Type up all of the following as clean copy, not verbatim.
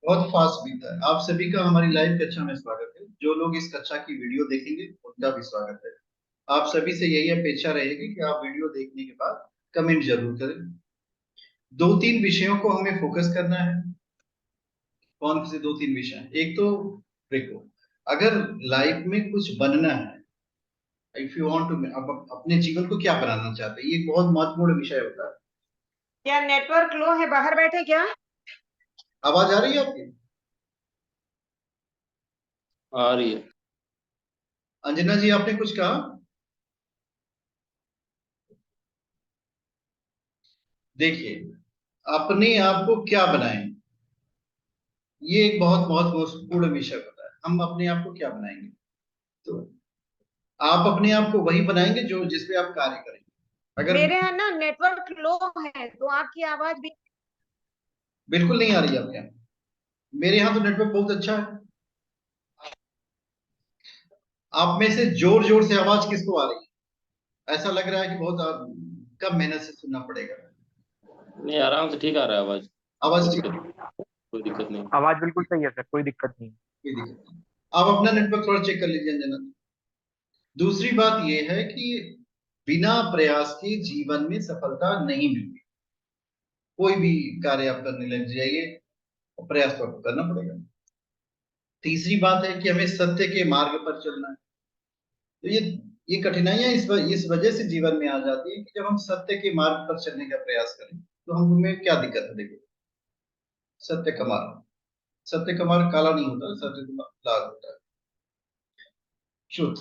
बहुत फास्ट बीता है। आप सभी का हमारी लाइव कक्षा में स्वागत है। जो लोग इस कक्षा की वीडियो देखेंगे उनका भी स्वागत है। आप सभी से यही अपेक्षा रहेगी कि आप वीडियो देखने के बाद कमेंट जरूर करें। दो तीन विषयों को हमें फोकस करना है। कौन से दो तीन विषय? एक तो देखो, अगर लाइफ में कुछ बनना है, इफ यू वांट टू, अपने जीवन को क्या बनाना चाहते हैं, ये एक बहुत महत्वपूर्ण विषय होता है। क्या नेटवर्क लो है? बाहर बैठे क्या? आवाज आ रही है आपकी? आ रही है। अंजना जी, आपने कुछ कहा? देखिए, अपने आप को क्या बनाएं, ये एक बहुत बहुत महत्वपूर्ण विषय होता है। हम अपने आप को क्या बनाएंगे? तो आप अपने आप को वही बनाएंगे जो जिसपे आप कार्य करेंगे। अगर मेरे यहाँ ना नेटवर्क लो है तो आपकी आवाज भी। बिल्कुल नहीं आ रही है आपके यहाँ? मेरे यहाँ तो नेटवर्क बहुत अच्छा है। आप में से जोर जोर से आवाज किसको आ रही है? ऐसा लग रहा है कि बहुत कम मेहनत से सुनना पड़ेगा। नहीं, आराम से ठीक आ रहा है आवाज। आवाज कोई ठीक दिक्कत है? कोई दिक्कत नहीं। आवाज बिल्कुल सही है सर, कोई दिक्कत नहीं। कोई दिक्कत नहीं। आप अपना नेटवर्क थोड़ा चेक कर लीजिए अंजना। दूसरी बात यह है कि बिना प्रयास के जीवन में सफलता नहीं मिलती। कोई भी कार्य आप करने लग जाइए, प्रयास तो आपको करना पड़ेगा। तीसरी बात है कि हमें सत्य के मार्ग पर चलना है। तो ये कठिनाइयां इस वजह से जीवन में आ जाती है कि जब हम सत्य के मार्ग पर चलने का प्रयास करें तो हमें क्या दिक्कत है। देखो, सत्य का मार्ग, सत्य का मार्ग काला नहीं होता, सत्य का मार्ग लाल होता है। शुद्ध।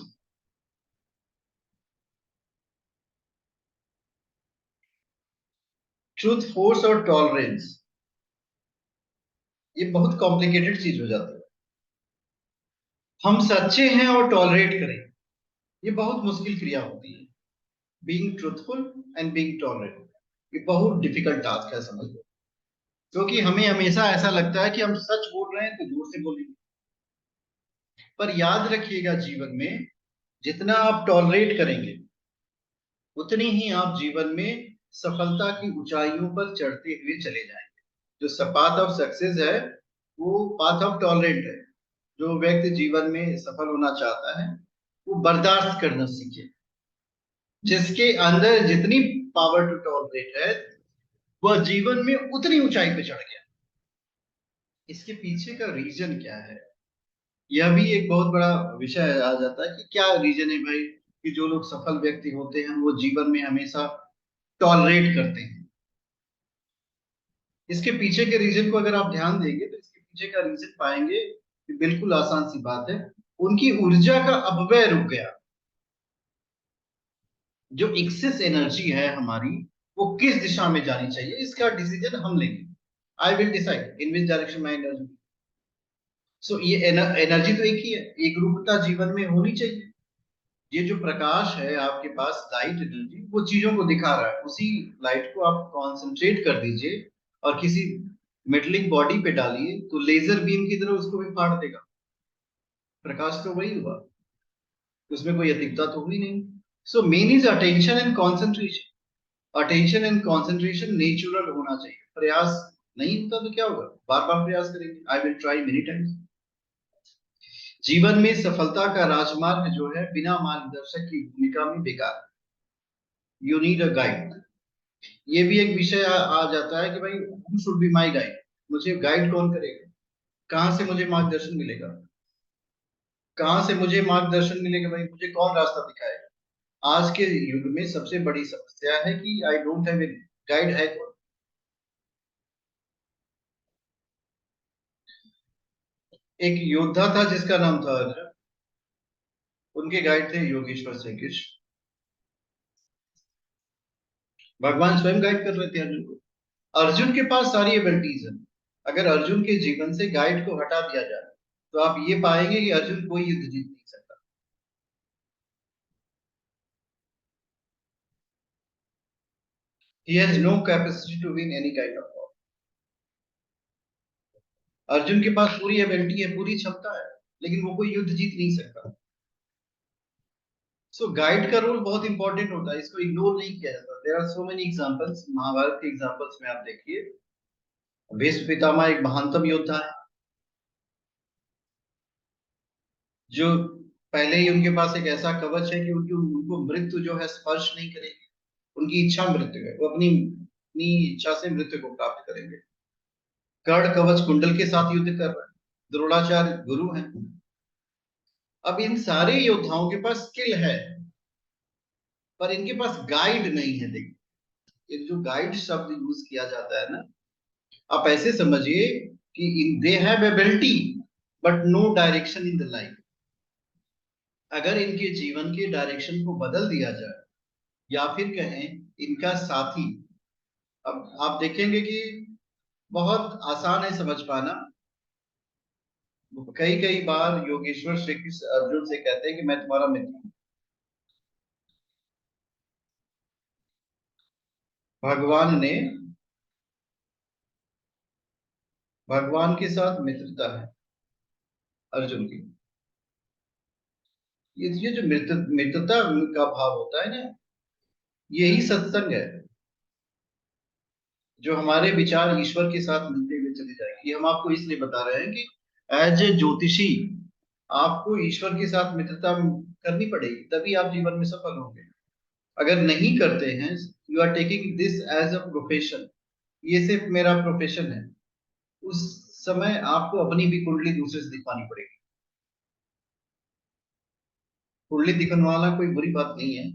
ट्रूथ, फोर्स और टॉलरेंस, ये बहुत कॉम्प्लिकेटेड चीज हो जाता है। हम सच्चे हैं और टॉलरेट करें, ये बहुत मुश्किल क्रिया होती है। Being truthful and being tolerate, ये बहुत डिफिकल्ट टास्क है, समझ लो। क्योंकि हमें हमेशा ऐसा लगता है कि हम सच बोल रहे हैं तो जोर से बोलेंगे। पर याद रखिएगा, जीवन में जितना आप टॉलरेट करेंगे उतनी ही आप जीवन में सफलता की ऊंचाइयों पर चढ़ते हुए चले जाएंगे। जो पाथ ऑफ सक्सेस है वो पाथ ऑफ टॉलरेट है। जो व्यक्ति जीवन में सफल होना चाहता है वो बर्दाश्त करना सीखे। जिसके अंदर जितनी पावर टू टॉलरेट है वह जीवन में उतनी ऊंचाई पे चढ़ गया। इसके पीछे का रीजन क्या है, यह भी एक बहुत बड़ा विषय आ जाता है कि क्या रीजन है भाई कि जो लोग सफल व्यक्ति होते हैं वो जीवन में हमेशा टॉलरेट करते हैं। इसके पीछे के रीजन को अगर आप ध्यान देंगे तो इसके पीछे का रीजन पाएंगे कि बिल्कुल आसान सी बात है, उनकी ऊर्जा का अपव्यय रुक गया। जो एक्सेस एनर्जी है हमारी वो किस दिशा में जानी चाहिए इसका डिसीजन हम लेंगे। I will decide in which direction my energy. So ये एनर्जी तो एक ही है, एक रूपता जीवन में होनी चाहिए। ये जो प्रकाश है आपके पास, लाइट एनर्जी, वो चीजों को दिखा रहा है। उसी लाइट को आप कंसंट्रेट कर दीजिए और किसी मेटलिक बॉडी पे डालिए तो लेजर बीम की तरह उसको भी फाड़ देगा। प्रकाश तो वही हुआ, उसमें कोई अतिकता तो हुई नहीं। So main is attention and concentration. Attention and concentration natural होना चाहिए। प्रयास नहीं होता तो क्या होगा, बार बार प्रयास करेंगे, I will try many times. जीवन में सफलता का राजमार्ग जो है बिना मार्गदर्शक की भूमिका में बेकार। You need a guide. ये भी एक विषय आ जाता है कि भाई who should be my guide, मुझे गाइड कौन करेगा, कहाँ से मुझे मार्गदर्शन मिलेगा, कहाँ से मुझे मार्गदर्शन मिलेगा, भाई मुझे कौन रास्ता दिखाएगा। आज के युग में सबसे बड़ी समस्या है कि I don't have a guide, है कौन? एक योद्धा था जिसका नाम था अर्जुन, उनके गाइड थे योगेश्वर श्री कृष्ण। भगवान स्वयं गाइड कर रहे थे अर्जुन को। अर्जुन के पास सारी एबिलिटीज है। अगर अर्जुन के जीवन से गाइड को हटा दिया जाए तो आप ये पाएंगे कि अर्जुन कोई युद्ध जीत नहीं सकता। He has no capacity to win any kind of war. Arjun के पास पूरी एबिलिटी है, पूरी क्षमता है, लेकिन वो कोई युद्ध जीत नहीं सकता। सो गाइड का रोल बहुत इंपॉर्टेंट होता है, इसको इग्नोर नहीं किया जाता। There are so many examples, Mahabharat के एग्जांपल्स में आप देखिए। भीष्म पितामह एक महानतम योद्धा है, जो पहले ही उनके पास एक ऐसा कवच है कि उनको मृत्यु जो है स्पर्श नहीं करेगी। उनकी इच्छा मृत्यु है, वो अपनी अपनी इच्छा से मृत्यु को प्राप्त करेंगे। कर्ण कवच कुंडल के साथ युद्ध कर रहा है, द्रोणाचार्य गुरु हैं। अब इन सारे योद्धाओं के पास स्किल है, पर इनके पास गाइड नहीं है। देखिए, एक जो गाइड शब्द यूज किया जाता है ना, आप ऐसे समझिए कि they have ability but no direction in the life. अगर इनके जीवन के डायरेक्शन को बदल दिया जाए, या फिर कहें इनका साथी, अब आप देखेंगे कि बहुत आसान है समझ पाना। कई कई बार योगेश्वर श्री कृष्ण अर्जुन से कहते हैं कि मैं तुम्हारा मित्र हूं। भगवान ने भगवान के साथ मित्रता है अर्जुन की। ये जो मित्रता का भाव होता है ना, यही सत्संग है, जो हमारे विचार ईश्वर के साथ मिलते हुए चले जाएंगे। ये हम आपको इसलिए बता रहे हैं कि एज ए ज्योतिषी आपको ईश्वर के साथ मित्रता करनी पड़ेगी, तभी आप जीवन में सफल होंगे। अगर नहीं करते हैं, you are taking this as a profession, ये सिर्फ मेरा प्रोफेशन है, उस समय आपको अपनी भी कुंडली दूसरे से दिखानी पड़ेगी। कुंडली दिखवाना कोई बुरी बात नहीं है,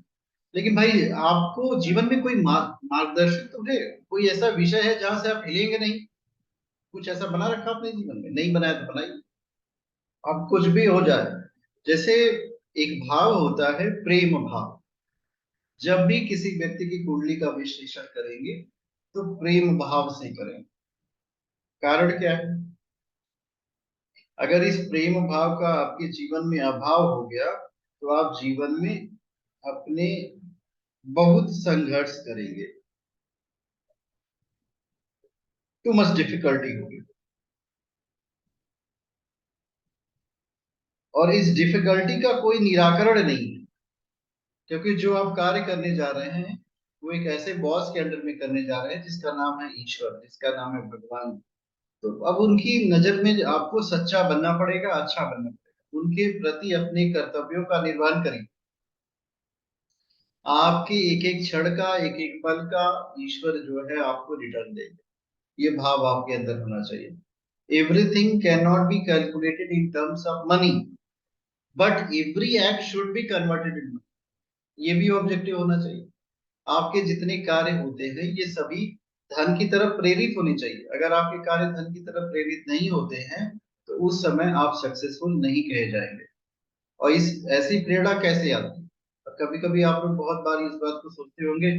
लेकिन भाई आपको जीवन में कोई मार्गदर्शक तो है, कोई ऐसा विषय है जहां से आप हिलेंगे नहीं। कुछ ऐसा बना रखा आपने जीवन में, नहीं बनाया तो बनाइए। अब कुछ भी हो जाए, जैसे एक भाव होता है प्रेम भाव। जब भी किसी व्यक्ति की कुंडली का विश्लेषण करेंगे तो प्रेम भाव से करें। कारण क्या है? अगर इस प्रेम भाव का आपके जीवन में अभाव हो गया तो आप जीवन में अपने बहुत संघर्ष करेंगे, टू मच डिफिकल्टी होगी। और इस डिफिकल्टी का कोई निराकरण नहीं है, क्योंकि जो आप कार्य करने जा रहे हैं वो एक ऐसे बॉस के अंडर में करने जा रहे हैं जिसका नाम है ईश्वर, जिसका नाम है भगवान। तो अब उनकी नजर में आपको सच्चा बनना पड़ेगा, अच्छा बनना पड़ेगा, उनके प्रति अपने कर्तव्यों का निर्वहन करिए। आपके एक एक क्षण का, एक एक पल का ईश्वर जो है आपको रिटर्न देंगे। ये भाव आपके अंदर होना चाहिए। Everything can not be calculated in terms of money, but every act should be converted in money. ये भी ऑब्जेक्टिव होना चाहिए। आपके जितने कार्य होते हैं ये सभी धन की तरफ प्रेरित होने चाहिए। अगर आपके कार्य धन की तरफ प्रेरित नहीं होते हैं तो उस समय आप सक्सेसफुल नहीं कहे जाएंगे। और इस ऐसी प्रेरणा कैसे आती है? कभी कभी आप लोग बहुत बार इस बात को सोचते होंगे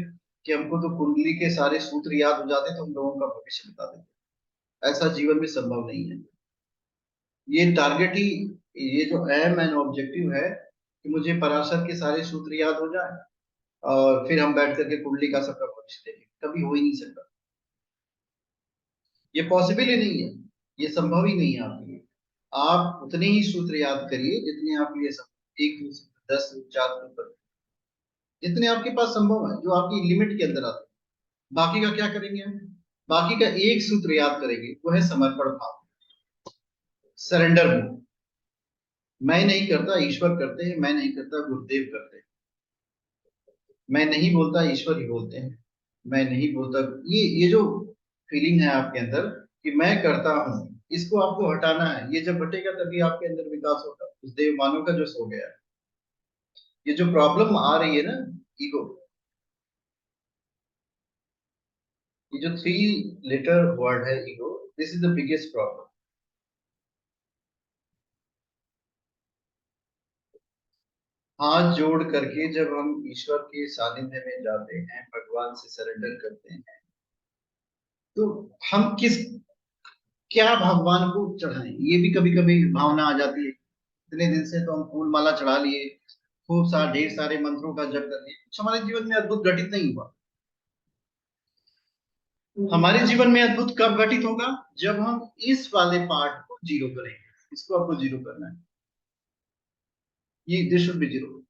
कि हमको तो कुंडली के सारे सूत्र याद हो जाते तो हम लोगों का भविष्य बता देते। ऐसा जीवन में संभव नहीं है। ये टारगेट ही, ये जो एम एंड ऑब्जेक्टिव है कि मुझे पराशर के सारे सूत्र याद हो जाए और फिर हम बैठ करके कुंडली का सबका भविष्य देखें, कभी हो ही नहीं सकता। ये पॉसिबल ही नहीं है, ये संभव ही नहीं है आपके लिए। आप उतने ही सूत्र याद करिए जितने आपके लिए एक दो सूत्र, 10 सूत्र, 4 सूत्र, जितने आपके पास संभव है, जो आपकी लिमिट के अंदर आते हैं। बाकी का क्या करेंगे हम? बाकी का एक सूत्र याद करेंगे, वो है समर्पण भाव, सरेंडर भाव। मैं नहीं करता, ईश्वर करते हैं। मैं नहीं करता, गुरुदेव करते हैं। मैं नहीं बोलता, ईश्वर ही बोलते हैं। मैं नहीं बोलता, ये जो फीलिंग है आपके अंदर कि मैं करता हूं, इसको आपको हटाना है। ये जब हटेगा तभी आपके अंदर विकास होगा, उस देव मानव का जो सो गया है। ये जो प्रॉब्लम आ रही है ना, ईगो, ये जो 3 लेटर वर्ड है ego, this is the biggest problem. हाथ जोड़ करके जब हम ईश्वर के सानिध्य में जाते हैं, भगवान से सरेंडर करते हैं, तो हम क्या भगवान को चढ़ाएं, ये भी कभी कभी भावना आ जाती है। इतने दिन से तो हम फूल माला चढ़ा लिए, खूब सारा ढेर सारे मंत्रों का जप कर लिए, कुछ हमारे जीवन में अद्भुत घटित नहीं हुआ। हमारे जीवन में अद्भुत कब घटित होगा? जब हम इस वाले पार्ट को जीरो करेंगे। इसको आपको जीरो करना है, ये दिस शुड बी जीरो।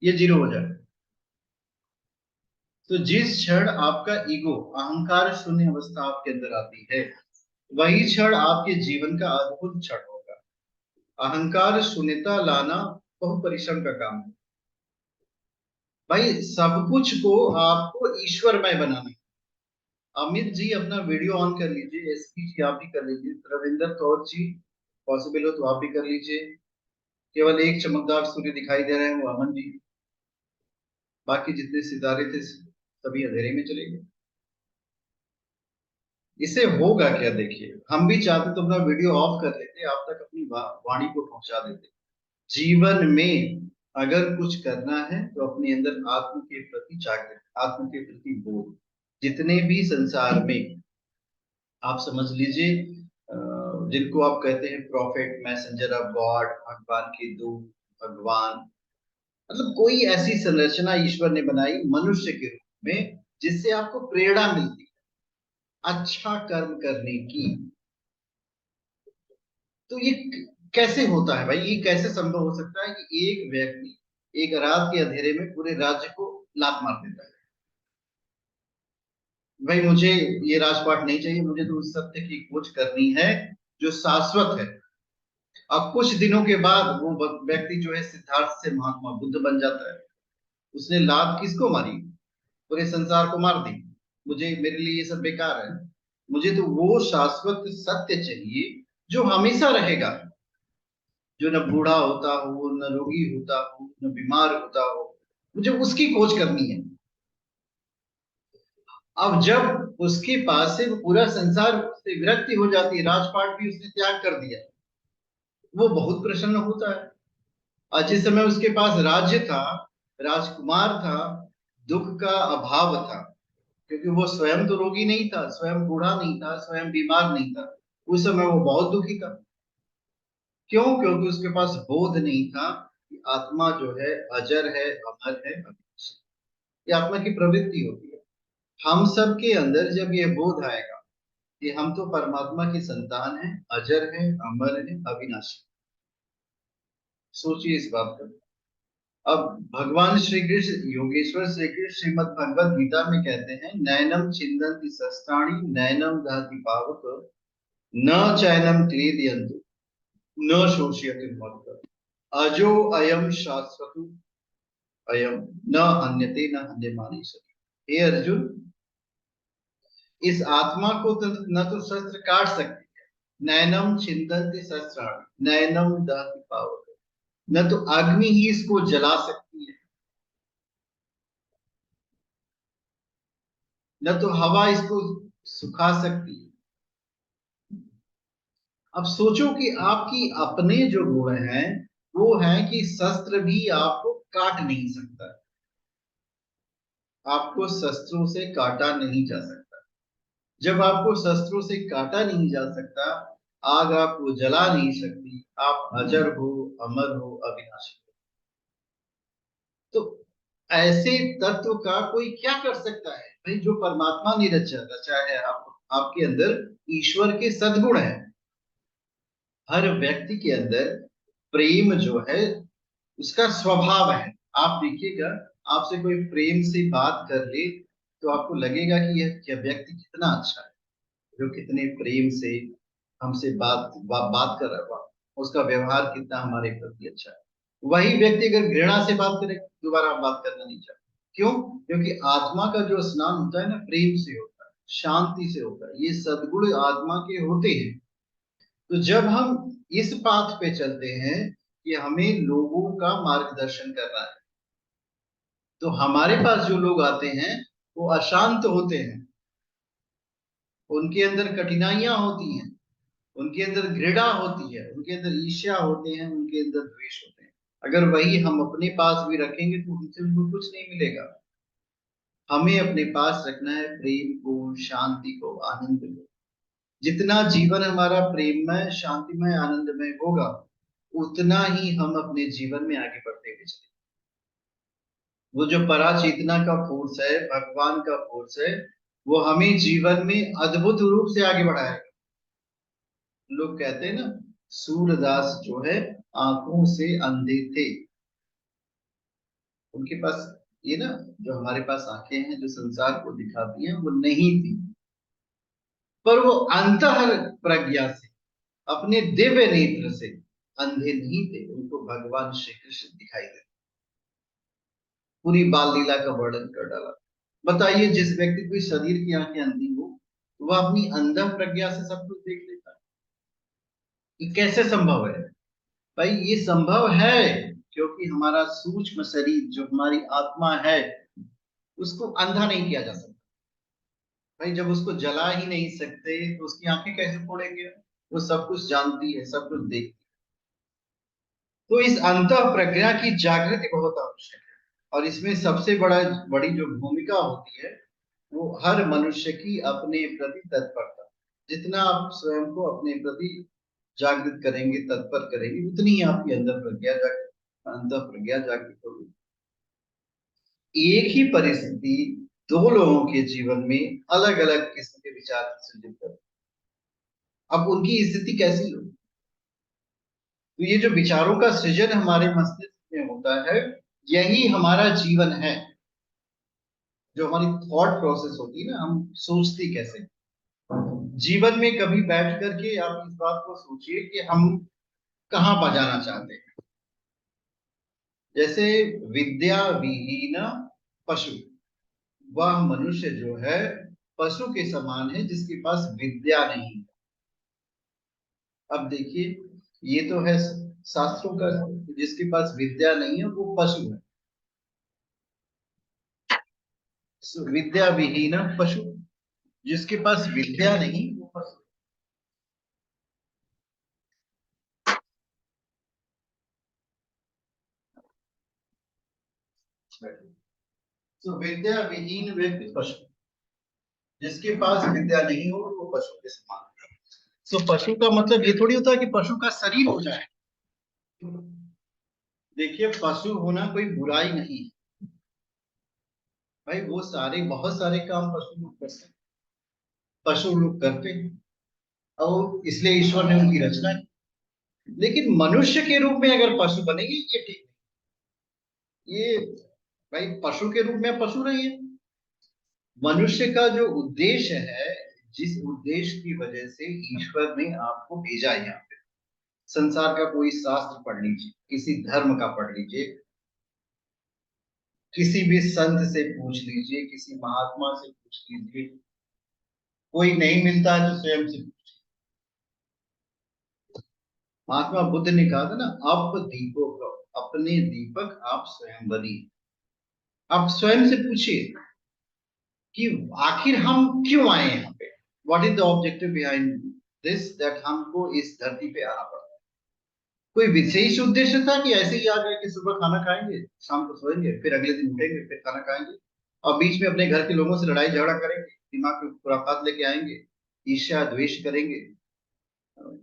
ये जीरो हो जाए तो जिस क्षण आपका ईगो, अहंकार शून्य अवस्था आपके अंदर आती है, वही क्षण आपके जीवन का अद्भुत क्षण होगा। अहंकार शून्यता लाना बहुत परिश्रम का काम है भाई। सब कुछ को आपको ईश्वरमय बनाना है। अमित जी अपना वीडियो ऑन कर लीजिए, एसपी जी आप भी कर लीजिए, रविंदर कौर जी पॉसिबल हो तो आप भी कर लीजिए। केवल एक चमकदार सूर्य दिखाई दे रहे हैं, वो अमन जी। बाकी जितने सितारे थे सभी अंधेरे में चले गए। इसे होगा क्या? देखिए, हम भी चाहते तो अपना वीडियो ऑफ कर लेते, आप तक अपनी वाणी को पहुंचा देते। जीवन में अगर कुछ करना है तो अपने अंदर आत्म के प्रति जागृत, आत्म के प्रति बोध। जितने भी संसार में आप समझ लीजिए, जिनको आप कहते हैं प्रॉफिट, मैसेंजर ऑफ गॉड, भगवान के दूत, भगवान, मतलब कोई ऐसी संरचना ईश्वर ने बनाई मनुष्य के रूप में जिससे आपको प्रेरणा मिलती है अच्छा कर्म करने की। तो ये कैसे होता है भाई? ये कैसे संभव हो सकता है कि एक व्यक्ति एक रात के अंधेरे में पूरे राज्य को लात मार देता है? भाई मुझे ये राजपाट नहीं चाहिए, मुझे तो उस सत्य की खोज करनी है जो शाश्वत है। अब कुछ दिनों के बाद वो व्यक्ति जो है सिद्धार्थ से महात्मा बुद्ध बन जाता है। उसने लात किसको मारी? पूरे संसार को मार दी। मुझे, मेरे लिए ये सब बेकार है। मुझे तो वो शाश्वत सत्य चाहिए जो हमेशा रहेगा, जो न बूढ़ा होता हो, न रोगी होता हो, न बीमार होता हो। मुझे उसकी खोज करनी है। अब जब उसके पास से वो पूरा संसार से विरक्ति हो जाती है, राजपाट भी उसने त्याग कर दिया, वो बहुत प्रसन्न होता है। और जिस समय उसके पास राज्य था, राजकुमार था, दुख का अभाव था, क्योंकि वो स्वयं तो रोगी नहीं था, स्वयं बूढ़ा नहीं था, स्वयं बीमार नहीं था। उस समय वो बहुत दुखी था। क्यों? क्योंकि उसके पास बोध नहीं था कि आत्मा जो है अजर है, अमर है, अविनाशी। ये आत्मा की प्रवृत्ति होती है। हम सब के अंदर जब ये बोध आएगा कि हम तो परमात्मा की संतान हैं, अजर है, अमर है, अविनाशी। सोचिए इस बात पर। अब भगवान श्री कृष्ण, योगेश्वर श्री कृष्ण श्रीमद् भगवद गीता में कहते हैं, नैनम छिन्दन्ति शस्त्राणि नैनम दहति पावक न चैनम क्लेदयन्तु न शोषयति मर्त्य अजो अयम शाश्वतो अयम न हन्यते न हन्यमाने सति। हे अर्जुन, इस आत्मा को तो न तो शस्त्र काट सकते, नैनम छिन्दन्ति शस्त्राणि नैनम दहति पावक, न तो अग्नि ही इसको जला सकती है, न तो हवा इसको सुखा सकती है। अब सोचो कि आपकी अपने जो गुण हैं वो है कि शस्त्र भी आपको काट नहीं सकता, आपको शस्त्रों से काटा नहीं जा सकता। जब आपको शस्त्रों से काटा नहीं जा सकता, आग आपको जला नहीं सकती, आप अजर हो, अमर हो, अविनाशी हो, तो ऐसे तत्व का कोई क्या कर सकता है भाई? जो परमात्मा ने रचा है, आपके अंदर ईश्वर के सद्गुण है। हर व्यक्ति के अंदर प्रेम जो है उसका स्वभाव है। आप देखिएगा, आपसे कोई प्रेम से बात कर ले तो आपको लगेगा कि यह व्यक्ति कितना अच्छा है, जो कितने प्रेम से हमसे बात कर रहा है, उसका व्यवहार कितना हमारे प्रति अच्छा है। वही व्यक्ति अगर घृणा से बात करे, दोबारा आप बात करना नहीं चाहते। क्यों? क्योंकि आत्मा का जो स्नान होता है ना, प्रेम से होता है, शांति से होता है। ये सद्गुण आत्मा के होते हैं। तो जब हम इस पाथ पे चलते हैं कि हमें लोगों का मार्गदर्शन करना है, तो हमारे पास जो लोग आते हैं वो अशांत होते हैं, उनके अंदर कठिनाइयां होती हैं, उनके अंदर घृणा होती है, उनके अंदर ईर्ष्या होते हैं, उनके अंदर द्वेष होते हैं। अगर वही हम अपने पास भी रखेंगे तो उनसे उनको कुछ नहीं मिलेगा। हमें अपने पास रखना है प्रेम को, शांति को, आनंद को। जितना जीवन हमारा प्रेममय, शांतिमय, आनंदमय होगा, उतना ही हम अपने जीवन में आगे बढ़ते हुए चलेंगे। वो जो पराचेतना का फोर्स है, भगवान का फोर्स है, वो हमें जीवन में अद्भुत रूप से आगे बढ़ाएगा। लोग कहते हैं ना, सूरदास जो है आंखों से अंधे थे, उनके पास ये ना, जो हमारे पास आंखें हैं जो संसार को दिखाती हैं, वो नहीं थी, पर वो अंतः प्रज्ञा से, अपने दिव्य नेत्र से अंधे नहीं थे, उनको भगवान श्री कृष्ण दिखाई दे, पूरी बाल लीला का वर्णन कर डाला। बताइए, जिस व्यक्ति की शरीर की आंखें अंधी हो, वह अपनी अंधा प्रज्ञा से सब कुछ देख लेता है। ये कैसे संभव है? भाई ये संभव है क्योंकि हमारा सूक्ष्म शरीर, जो हमारी आत्मा है, उसको अंधा नहीं किया जा सकता। भाई जब उसको जला ही नहीं सकते तो उसकी आंखें कैसे फोड़ेंगे? वो सब कुछ जानती है, सब कुछ देखती है। तो इस अंतः प्रज्ञा की जागृति बहुत आवश्यक है, और इसमें सबसे बड़ी जो भूमिका होती है, वो हर मनुष्य की अपने प्रति तत्परता। जितना आप स्वयं को अपने प्रति जागृत करेंगे, तत्पर करेंगे, उतनी ही आपकी अंतः प्रज्ञा जागृत होगी। एक ही परिस्थिति दो लोगों के जीवन में अलग अलग किस्म के विचार सृजित करती है। अब उनकी स्थिति कैसी होगी? तो ये जो विचारों का सृजन हमारे मस्तिष्क में होता है, यही हमारा जीवन है। जो हमारी थॉट प्रोसेस होती है ना, हम सोचते कैसे। जीवन में कभी बैठ करके आप इस बात को सोचिए कि हम कहाँ पर जाना चाहते हैं। जैसे विद्या विहीन पशु, वह मनुष्य जो है पशु के समान है जिसके पास विद्या नहीं है। अब देखिए, ये तो है शास्त्रों का, जिसके पास विद्या नहीं है वो पशु है। विद्या विहीन पशु, जिसके पास विद्या नहीं वो पशु। तो विद्या विहीन व्यक्ति पशु, जिसके पास विद्या नहीं हो वो पशु के समान है। तो पशु का मतलब ये थोड़ी होता है कि पशु का शरीर हो जाए। देखिए, पशु होना कोई बुराई नहीं है भाई, वो बहुत सारे काम पशु लोग करते हैं, पशु लोग करते हैं, और इसलिए ईश्वर ने उनकी रचना की। लेकिन मनुष्य के रूप में अगर पशु बनेगी, ये ठीक नहीं। ये भाई पशु के रूप में पशु नहीं है। मनुष्य का जो उद्देश्य है, जिस उद्देश्य की वजह से ईश्वर ने आपको भेजा है यहाँ पे, संसार का कोई शास्त्र पढ़ लीजिए, किसी धर्म का पढ़ लीजिए, किसी भी संत से पूछ लीजिए, किसी महात्मा से पूछ लीजिए, कोई नहीं मिलता है तो स्वयं से पूछिए। महात्मा बुद्ध ने कहा था ना, आप दीपो भव, अपने दीपक आप स्वयं बनिए। आप स्वयं से पूछिए कि आखिर हम क्यों आए यहाँ पे, what is the objective behind this, that हमको इस धरती पे आना पड़ा। कोई विशेष उद्देश्य था कि ऐसे ही आ गए कि सुबह खाना खाएंगे, शाम को सोएंगे, फिर अगले दिन उठेंगे, फिर खाना खाएंगे, और बीच में अपने घर के लोगों से लड़ाई झगड़ा करेंगे, दिमाग में खुराफात लेके आएंगे, ईर्ष्या द्वेष करेंगे,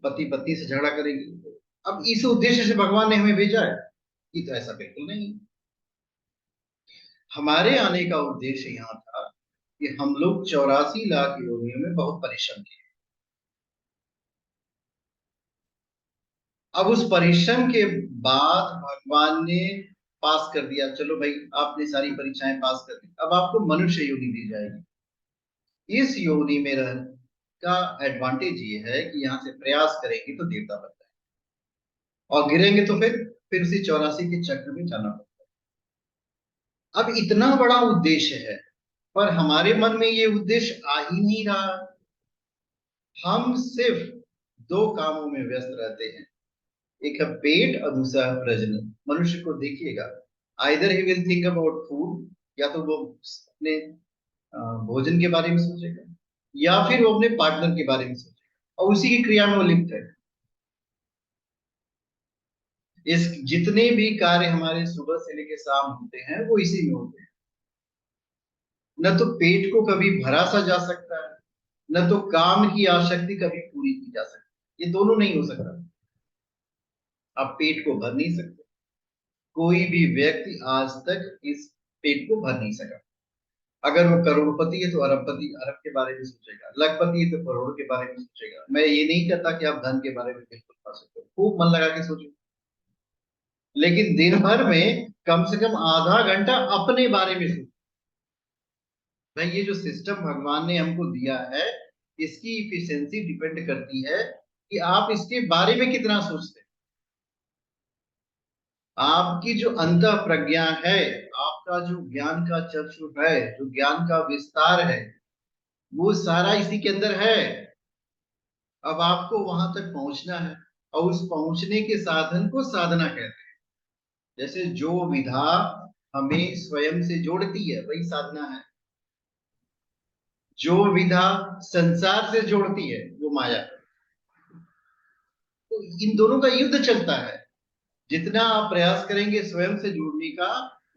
पति पत्नी से झगड़ा करेंगे। अब इस उद्देश्य से भगवान ने हमें भेजा है? ये तो ऐसा बिल्कुल नहीं। हमारे आने का उद्देश्य यहाँ था कि हम लोग 84 लाख योनियों में बहुत परिश्रम किए। अब उस परिश्रम के बाद भगवान ने पास कर दिया, चलो भाई आपने सारी परीक्षाएं पास कर दी, अब आपको मनुष्य योनि दी जाएगी। इस योनि में रह का एडवांटेज ये है कि यहाँ से प्रयास करेंगे तो देवता बनता है, और गिरेंगे तो फिर उसी 84 के चक्र में जाना पड़ता है। अब इतना बड़ा उद्देश्य है, पर हमारे मन में ये उद्देश्य आ ही नहीं रहा। हम सिर्फ दो कामों में व्यस्त रहते हैं, एक है पेट और दूसरा है प्रजनन। मनुष्य को देखिएगा, either he will think about food, या तो वो अपने भोजन के बारे में सोचेगा, या फिर वो अपने पार्टनर के बारे में सोचेगा, और उसी की क्रिया में वो लिप्त है। इस जितने भी कार्य हमारे सुबह से लेकर शाम होते हैं, वो इसी में होते हैं। न तो पेट को कभी भरा सा जा सकता है, न तो काम की आसक्ति कभी पूरी की जा सकती, ये दोनों नहीं हो सकता। आप पेट को भर नहीं सकते। कोई भी व्यक्ति आज तक इस पेट को भर नहीं सका। अगर वो करोड़पति है तो अरबपति, अरब के बारे में सोचेगा, लखपति है तो करोड़ के बारे में सोचेगा। मैं ये नहीं कहता कि आप धन के बारे में बिल्कुल पा सकते हो, खूब मन लगा के सोचो, लेकिन दिन भर में कम से कम आधा घंटा अपने बारे में सोचो। भाई ये जो सिस्टम भगवान ने हमको दिया है, इसकी इफिशिएंसी डिपेंड करती है कि आप इसके बारे में कितना सोचते हैं। आपकी जो अंतः प्रज्ञा है, आपका जो ज्ञान का चक्षु है, जो ज्ञान का विस्तार है, वो सारा इसी के अंदर है। अब आपको वहां तक पहुंचना है, और उस पहुंचने के साधन को साधना कहते हैं। जैसे जो विधा हमें स्वयं से जोड़ती है वही साधना है, जो विधा संसार से जोड़ती है वो माया है। तो इन दोनों का युद्ध चलता है। जितना आप प्रयास करेंगे स्वयं से जुड़ने का,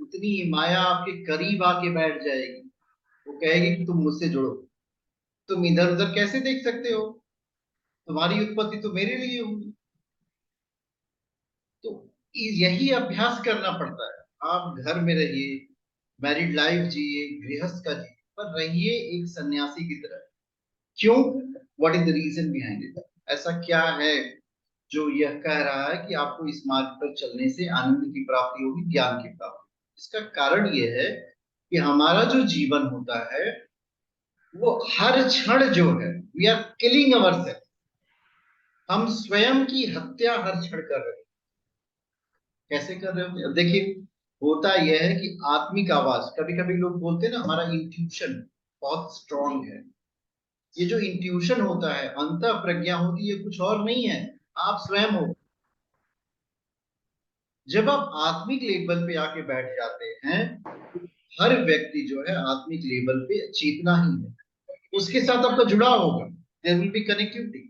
उतनी ही माया आपके करीब आके बैठ जाएगी। वो कहेगी कि तुम मुझसे जुड़ो। तुम इधर उधर कैसे देख सकते हो, तुम्हारी उत्पत्ति तो मेरे लिए हुई। तो यही अभ्यास करना पड़ता है। आप घर में रहिए, मैरिड लाइफ जिए, गृहस्थ का जिए, पर रहिए एक सन्यासी की तरह। क्यों? What is the reason behind it? ऐसा क्या है जो यह कह रहा है कि आपको इस मार्ग पर चलने से आनंद की प्राप्ति होगी, ज्ञान की प्राप्ति? इसका कारण यह है कि हमारा जो जीवन होता है वो हर क्षण जो है, वी आर किलिंग अवरसेल्फ। हम स्वयं की हत्या हर क्षण कर रहे हैं। कैसे कर रहे होते हैं? अब देखिए, होता यह है कि आत्मिक आवाज, कभी कभी लोग बोलते हैं ना हमारा इंट्यूशन बहुत स्ट्रांग है। ये जो इंट्यूशन होता है, अंतः प्रज्ञा होती है, कुछ और नहीं है, आप स्वयं हो। जब आप आत्मिक लेवल पे आके बैठ जाते हैं, हर व्यक्ति जो है आत्मिक लेवल पे चेतना ही है, उसके साथ आपका जुड़ाव होगा। There will be connectivity.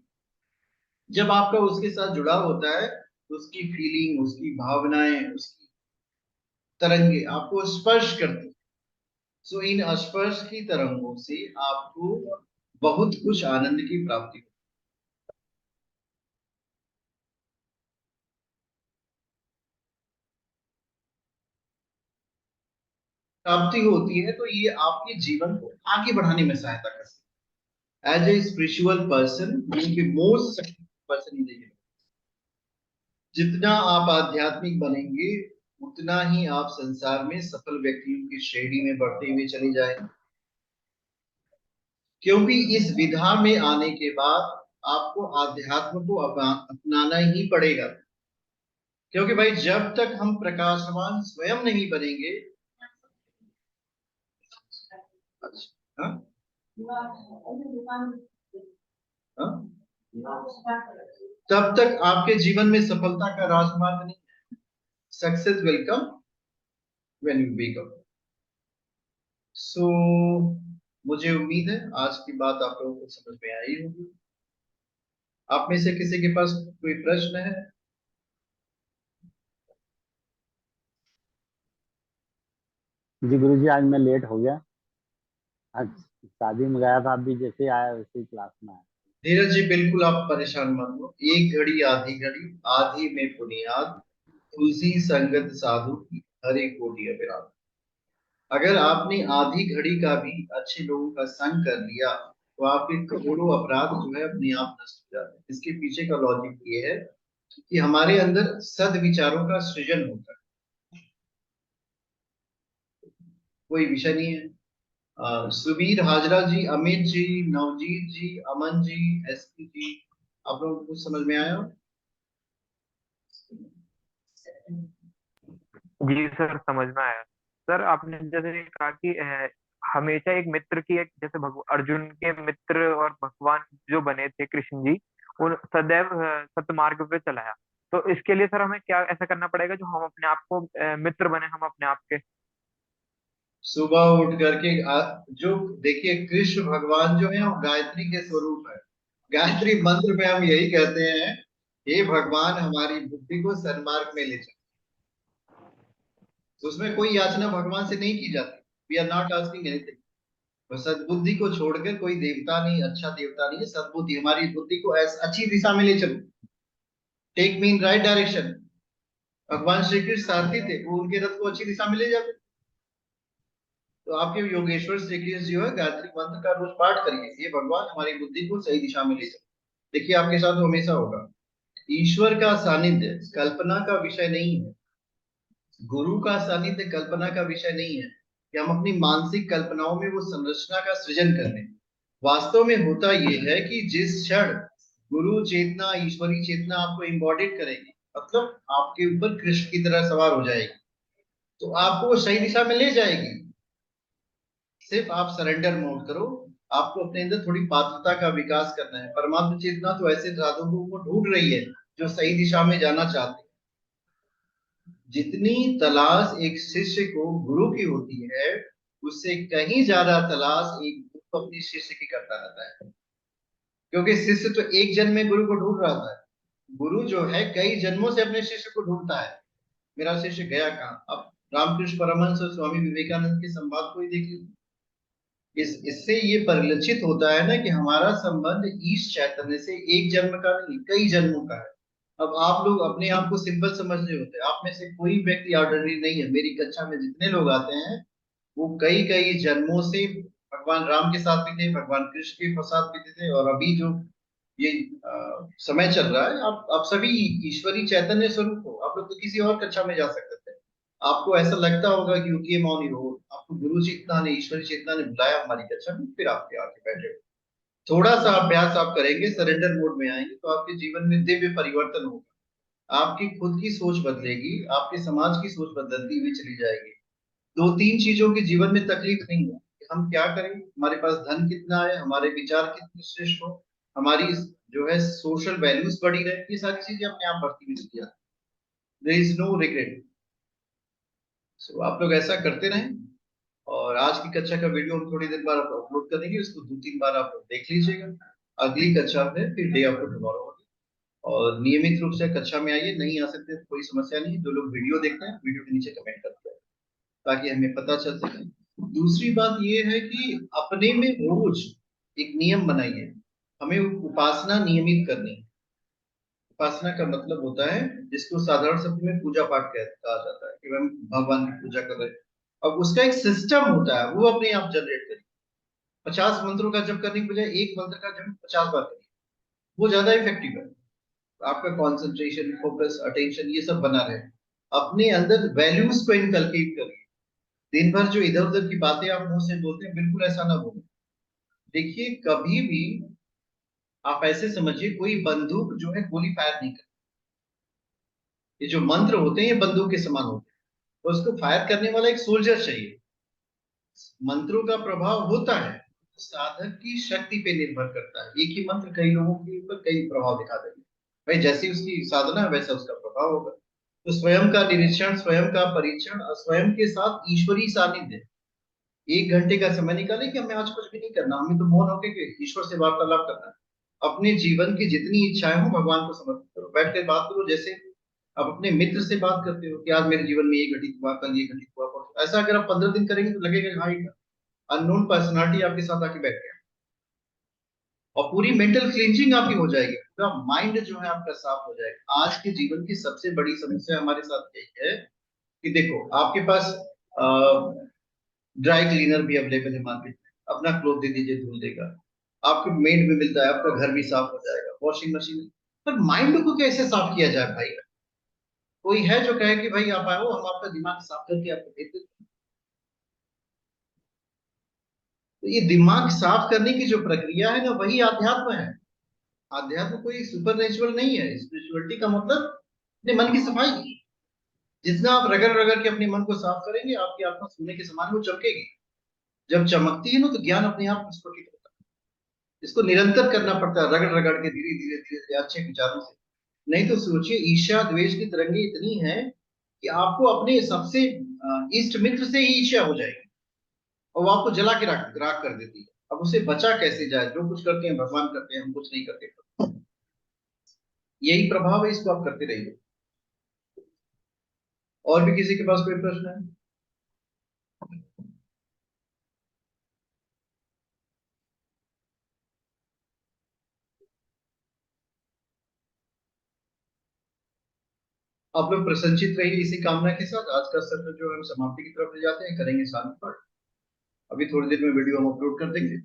जब आपका उसके साथ जुड़ाव होता है तो उसकी फीलिंग, उसकी भावनाएं, उसकी तरंगे आपको स्पर्श करती। सो इन स्पर्श की तरंगों से आपको बहुत कुछ आनंद की प्राप्ति होती है। तो ये आपके जीवन को आगे बढ़ाने में सहायता करती है। As a spiritual person, most person in the universe, जितना आप आध्यात्मिक बनेंगे उतना ही आप संसार में सफल व्यक्तियों की श्रेणी में बढ़ते हुए चले जाएंगे। क्योंकि इस विधा में आने के बाद आपको आध्यात्म को अपनाना ही पड़ेगा। क्योंकि भाई जब तक हम प्रकाशवान स्वयं नहीं बनेंगे, हाँ? हाँ? तब तक आपके जीवन में सफलता का राजमार्ग नहीं। Success will come when you wake up. So मुझे उम्मीद है आज की बात आप लोगों को समझ में आई होगी। आप में से किसी के पास कोई प्रश्न है? जी गुरुजी, आज मैं लेट हो गया। आज शादी में गया था, अभी जैसे आया वैसे ही क्लास में आया। धीरज जी, बिल्कुल आप परेशान मत हो। एक घड़ी आधी घड़ी, आधी में बुनियाद, तुलसी संगत साधु की, हरि कोटि अभिराम। अगर आपने आधी घड़ी का भी अच्छे लोगों का संग कर लिया तो आपके करोड़ों अपराध जो है अपने आप नष्ट हो जाते हैं। इसके पीछे का लॉजिक ये है कि हमारे अंदर सद्विचारों का सृजन होता है। कोई विषय नहीं है। सुबीर हाजरा जी, अमित जी, नवजीत जी, अमन जी, एसपी जी, आप लोगों को कुछ समझ में आया? जी सर, समझ में आया। सर आपने जैसे कहा कि हमेशा एक मित्र की, एक जैसे अर्जुन के मित्र और भगवान जो बने थे कृष्ण जी, उन सदैव सतमार्ग पे चलाया। तो इसके लिए सर हमें क्या ऐसा करना पड़ेगा जो हम अपने आप को मित्र बने, हम अपने आप के? सुबह उठ करके जो देखिए, कृष्ण भगवान जो है वो गायत्री के स्वरूप है। गायत्री मंत्र में हम यही कहते हैं, हे भगवान हमारी बुद्धि को सन्मार्ग में ले चलो। तो उसमें कोई याचना भगवान से नहीं की जाती। We are not asking anything. तो सद्बुद्धि को छोड़कर कोई देवता नहीं, अच्छा देवता नहीं है। सद्बुद्धि, हमारी बुद्धि को अच्छी दिशा में ले चलो। Take me in right direction. भगवान श्री कृष्ण सारथी थे, वो उनके रथ को अच्छी दिशा में ले जाते। तो आपके योगेश्वर श्री कृष्ण जो है, गायत्री मंत्र का रोज पाठ करिए, ये भगवान हमारी बुद्धि को सही दिशा में ले चलो। देखिए आपके साथ वो हमेशा होगा। ईश्वर का सानिध्य कल्पना का विषय नहीं है। गुरु का सानिध्य कल्पना का विषय नहीं है कि हम अपनी मानसिक कल्पनाओं में वो संरचना का सृजन कर लें। वास्तव में होता यह है कि जिस क्षण गुरु चेतना, ईश्वरी चेतना आपको इम्बॉडिड करेगी, मतलब आपके ऊपर कृष्ण की तरह सवार हो जाएगी, तो आपको वो सही दिशा में ले जाएगी। सिर्फ आप सरेंडर मोड करो। आपको अपने अंदर थोड़ी पात्रता का विकास करना है। परमात्मा चेतना तो ऐसे साधकों को ढूंढ रही है जो सही दिशा में जाना चाहते हैं। जितनी तलाश एक शिष्य को गुरु की होती है, उससे कहीं ज्यादा तलाश एक गुरु अपने शिष्य की करता रहता है। क्योंकि शिष्य तो एक जन्म में गुरु को ढूंढ रहा था, गुरु जो है कई जन्मों से अपने शिष्य को ढूंढता है। मेरा शिष्य गया कहाँ? अब रामकृष्ण परमहंस और स्वामी विवेकानंद के संवाद को ही देख लीजिए। इससे ये परिलक्षित होता है ना कि हमारा संबंध ईश चैतन्य से एक जन्म का नहीं, कई जन्मों का है। अब आप लोग अपने आप को सिंपल समझ रहे होते हैं, आप में से कोई व्यक्ति ऑर्डिनरी नहीं है। मेरी कक्षा में जितने लोग आते हैं वो कई कई जन्मों से भगवान राम के साथ भी थे, भगवान कृष्ण के साथ भी थे, और अभी जो ये समय चल रहा है, आप सभी ईश्वरी चैतन्य स्वरूप हो। आप लोग तो किसी और कक्षा में जा सकते थे। आपको ऐसा लगता होगा कि यूके मौन हो, आपको गुरु चेतना ने, ईश्वरी चेतना ने बुलाया हमारी कक्षा में, फिर आपके आके बैठे। थोड़ा सा अभ्यास आप करेंगे, सरेंडर मोड में आएंगे, तो आपके जीवन में दिव्य परिवर्तन होगा। आपकी खुद की सोच बदलेगी, आपके समाज की सोच बदलती हुई चली जाएगी। दो तीन चीजों के जीवन में तकलीफ नहीं है कि हम क्या करें, हमारे पास धन कितना है, हमारे विचार कितने श्रेष्ठ हो, हमारी जो है सोशल वैल्यूज बढ़ी रहे, ये सारी चीजें अपने आप बढ़ती हुई चली जाती। There is no regret. So आप लोग ऐसा करते रहें। और आज की कक्षा का वीडियो हम थोड़ी देर बाद अपलोड कर देंगे, उसको 2-3 बार आप लोग देख लीजिएगा। अगली कक्षा में फिर डे आफ्टर टुमारो होगी। और नियमित रूप से कक्षा में आइए, नहीं आ सकते तो कोई समस्या नहीं। जो लोग वीडियो देखते हैं वीडियो के नीचे कमेंट करते हैं ताकि हमें पता चल सके। दूसरी बात ये है कि अपने में रोज एक नियम बनाइए। हमें उपासना नियमित करनी है। उपासना का मतलब होता है, जिसको साधारण शब्द में पूजा पाठ कहा जाता है, कि हम भगवान की पूजा कर रहे हैं। अब उसका एक सिस्टम होता है, वो अपने आप जनरेट करिए। 50 मंत्रों का जप करने के बजाय एक मंत्र का जप 50 बार करिए, वो ज्यादा इफेक्टिव है। आपका कॉन्सेंट्रेशन, फोकस, अटेंशन ये सब बना रहे। अपने अंदर वैल्यूज को इनकलकेट करिए। दिन भर जो इधर उधर की बातें आप मुंह से बोलते हैं, बिल्कुल ऐसा ना बोलें। देखिए, कभी भी आप ऐसे समझिए, कोई बंदूक जो है गोली फायर नहीं करती। ये जो मंत्र होते हैं ये बंदूक के समान होते हैं, तो उसको फायर करने वाला एक सोल्जर चाहिए। मंत्रों का प्रभाव होता है, साधक की शक्ति पे निर्भर करता है। एक ही मंत्र कई लोगों के ऊपर कई प्रभाव दिखा देंगे। भाई जैसी उसकी साधना है वैसा उसका प्रभाव होगा। तो स्वयं का निरीक्षण, स्वयं का परीक्षण और स्वयं के साथ ईश्वरीय सानिध्य। 1 घंटे का समय निकाले कि हमें आज कुछ भी नहीं करना, हमें तो मौन होकर के ईश्वर से वार्तालाप करना है। अपने जीवन की जितनी इच्छाएं हो भगवान को समर्पित करो, बैठ कर बात करो। जैसे आप अपने मित्र से बात करते हो कि आज मेरे जीवन में ये घटित हुआ, कल ये घटित हुआ, परसों। ऐसा अगर आप 15 दिन करेंगे तो लगेगा हाँ, अननोन पर्सनालिटी आपके साथ आके बैठ गया। और पूरी मेंटल क्लींजिंग आपकी हो जाएगी, पूरा माइंड जो है आपका साफ हो जाएगा। आज के जीवन की सबसे बड़ी समस्या हमारे साथ यही है कि देखो, आपके पास ड्राई क्लीनर भी अवेलेबल है मार्केट में, अपना क्लोथ दे दीजिए, धुल देगा। आपको मेड भी मिलता है, आपका घर भी साफ हो जाएगा, वॉशिंग मशीन। पर माइंड को कैसे साफ किया जाए भाई? कोई है जो कहे कि भाई आप आओ, हम आपका दिमाग साफ करके आपको दे देते हैं? तो ये दिमाग साफ करने की जो प्रक्रिया है ना, वही आध्यात्म है। आध्यात्म कोई सुपर नेचुरल नहीं है। स्पिरिचुअलिटी का मतलब अपने मन की सफाई। जितना आप रगड़ रगड़ के अपने मन को साफ करेंगे, आपकी आत्मा सोने के समान वो चमकेगी। जब चमकती है ना, तो ज्ञान अपने आप प्रस्फुटित होता है। इसको निरंतर करना पड़ता है, रगड़ रगड़ के, धीरे धीरे धीरे धीरे अच्छे विचारों से। नहीं तो सोचिए, ईर्ष्या द्वेष की तरंगे इतनी है कि आपको अपने सबसे इष्ट मित्र से ही ईर्ष्या हो जाएगी, और वो आपको जला के राख कर देती है। अब उसे बचा कैसे जाए? जो कुछ करते हैं भगवान करते हैं, हम कुछ नहीं करते। यही प्रभाव है, इसको आप करते रहिए। और भी किसी के पास कोई प्रश्न है? आप लोग प्रसन्नचित रहिए। इसी कामना के साथ आज का सत्र जो हम समाप्ति की तरफ ले जाते हैं, करेंगे शांति पाठ। अभी थोड़ी देर में वीडियो हम अपलोड कर देंगे।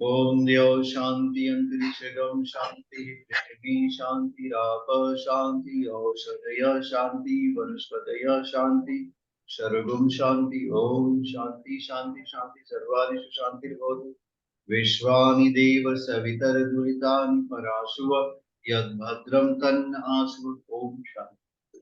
ओम द्यो शांति अंतरिक्षगम शांति, पृथ्वी शांति, राप शांति, औषधय शांति, वनस्पतय शांति, सर्वगुण शांति। ओम शांति शांति शांति, सर्वादिषु शांतिर्भवतु। विश्वानि देव सवितर दुरितानि पराशुव, यद् भद्रं तन्नाशु। ओम शांति।